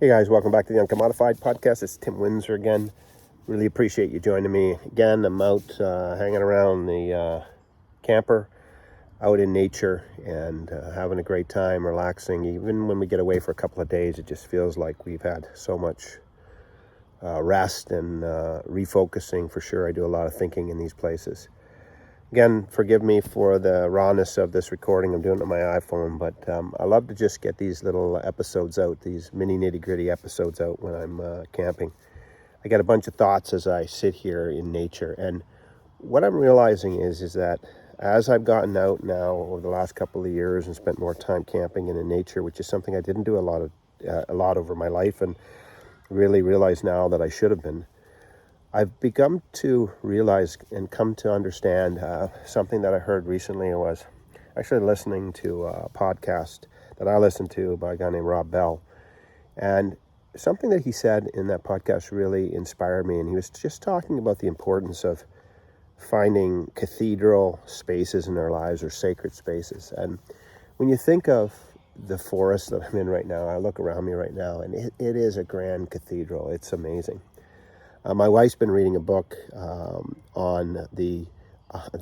Hey guys, welcome back to the UNCOMMODiFiED podcast. It's Tim Windsor again. Really appreciate you joining me again. I'm out hanging around the camper, out in nature, and having a great time, relaxing. Even when we get away for a couple of days, it just feels like we've had so much rest and refocusing for sure. I do a lot of thinking in these places. Again, forgive me for the rawness of this recording. I'm doing it on my iPhone, but I love to just get these little episodes out, these mini nitty-gritty episodes out when I'm camping. I got a bunch of thoughts as I sit here in nature, and what I'm realizing is that as I've gotten out now over the last couple of years and spent more time camping and in nature, which is something I didn't do a lot over my life, and really realize now that I should have been. I've begun to realize and come to understand something that I heard recently. I was actually listening to a podcast that I listened to by a guy named Rob Bell. And something that he said in that podcast really inspired me. And he was just talking about the importance of finding cathedral spaces in our lives, or sacred spaces. And when you think of the forest that I'm in right now, I look around me right now, and it is a grand cathedral. It's amazing. My wife's been reading a book on the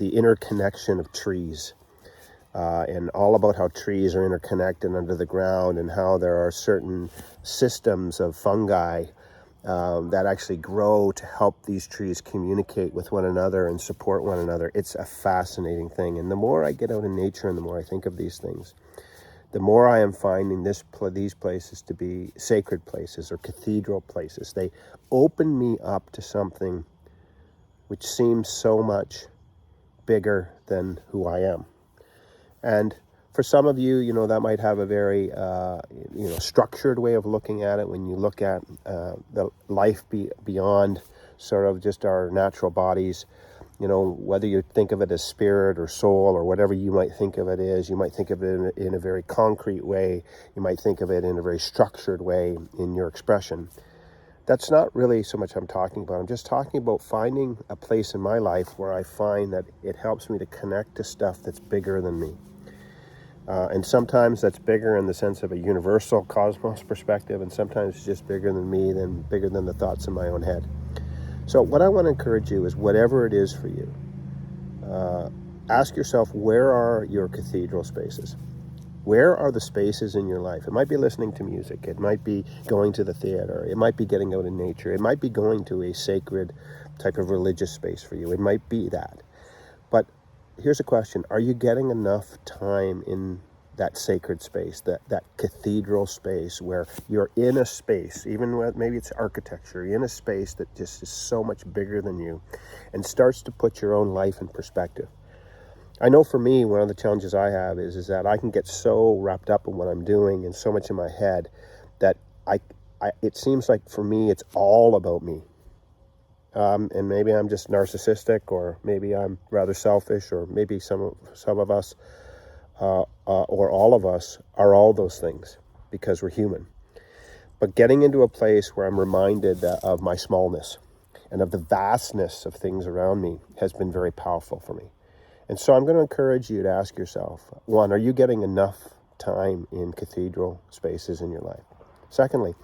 interconnection of trees, and all about how trees are interconnected under the ground, and how there are certain systems of fungi that actually grow to help these trees communicate with one another and support one another. It's a fascinating thing. And the more I get out in nature and the more I think of these things, the more I am finding these places to be sacred places or cathedral places. They open me up to something which seems so much bigger than who I am. And for some of you, that might have a very, structured way of looking at it. When you look at the life beyond sort of just our natural bodies, whether you think of it as spirit or soul or whatever you might think of it as, you might think of it in a very concrete way. You might think of it in a very structured way in your expression. That's not really so much I'm talking about. I'm just talking about finding a place in my life where I find that it helps me to connect to stuff that's bigger than me. And sometimes that's bigger in the sense of a universal cosmos perspective, and sometimes it's just bigger than me, bigger than the thoughts in my own head. So what I want to encourage you is, whatever it is for you, ask yourself, where are your cathedral spaces? Where are the spaces in your life? It might be listening to music. It might be going to the theater. It might be getting out in nature. It might be going to a sacred type of religious space for you. It might be that. But here's a question. Are you getting enough time in that sacred space, that cathedral space, where you're in a space, even with maybe it's architecture, you're in a space that just is so much bigger than you and starts to put your own life in perspective? I know for me, one of the challenges I have is that I can get so wrapped up in what I'm doing and so much in my head that it seems like for me it's all about me. And maybe I'm just narcissistic, or maybe I'm rather selfish, or maybe some of us or all of us are all those things, because we're human. But getting into a place where I'm reminded of my smallness and of the vastness of things around me has been very powerful for me. And so I'm going to encourage you to ask yourself, one, are you getting enough time in cathedral spaces in your life? Secondly,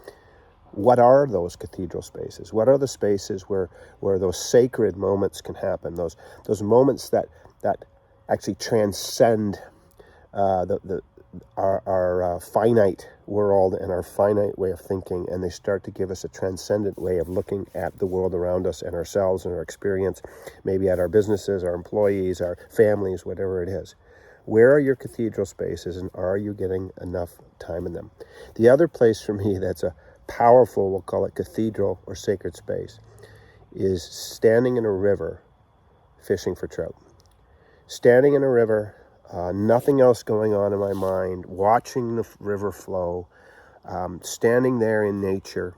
what are those cathedral spaces? What are the spaces where those sacred moments can happen? Those moments that actually transcend our finite world and our finite way of thinking, and they start to give us a transcendent way of looking at the world around us and ourselves and our experience, maybe at our businesses, our employees, our families, whatever it is. Where are your cathedral spaces, and are you getting enough time in them? The other place for me that's a powerful, we'll call it cathedral or sacred space, is standing in a river fishing for trout. Standing in a river, nothing else going on in my mind, watching the river flow, standing there in nature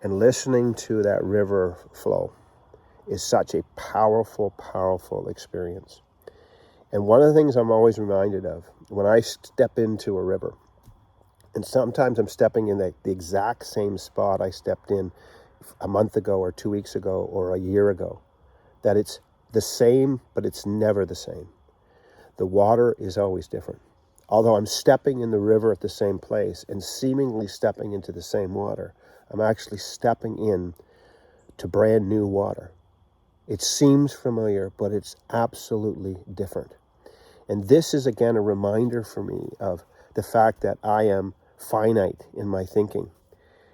and listening to that river flow is such a powerful, powerful experience. And one of the things I'm always reminded of when I step into a river, and sometimes I'm stepping in the exact same spot I stepped in a month ago or 2 weeks ago or a year ago, that it's the same, but it's never the same. The water is always different. Although I'm stepping in the river at the same place and seemingly stepping into the same water, I'm actually stepping in to brand new water. It seems familiar, but it's absolutely different. And this is, again, a reminder for me of the fact that I am finite in my thinking.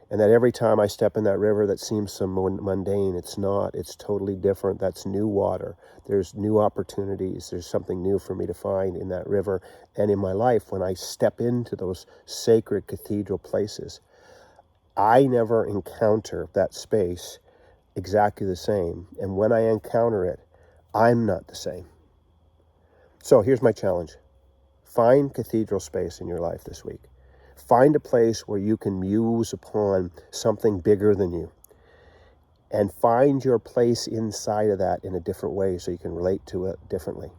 And that every time I step in that river that seems so mundane, it's not. It's totally different. That's new water. There's new opportunities. There's something new for me to find in that river and in my life when I step into those sacred cathedral places. I never encounter that space exactly the same. And when I encounter it, I'm not the same. So here's my challenge. Find cathedral space in your life this week. Find a place where you can muse upon something bigger than you. And find your place inside of that in a different way so you can relate to it differently.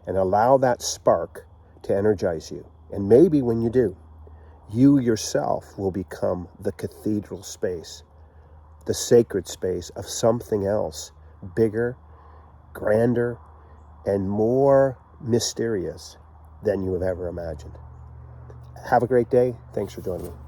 And allow that spark to energize you. And maybe when you do, you yourself will become the cathedral space, the sacred space of something else, bigger, grander, and more mysterious than you have ever imagined. Have a great day. Thanks for joining me.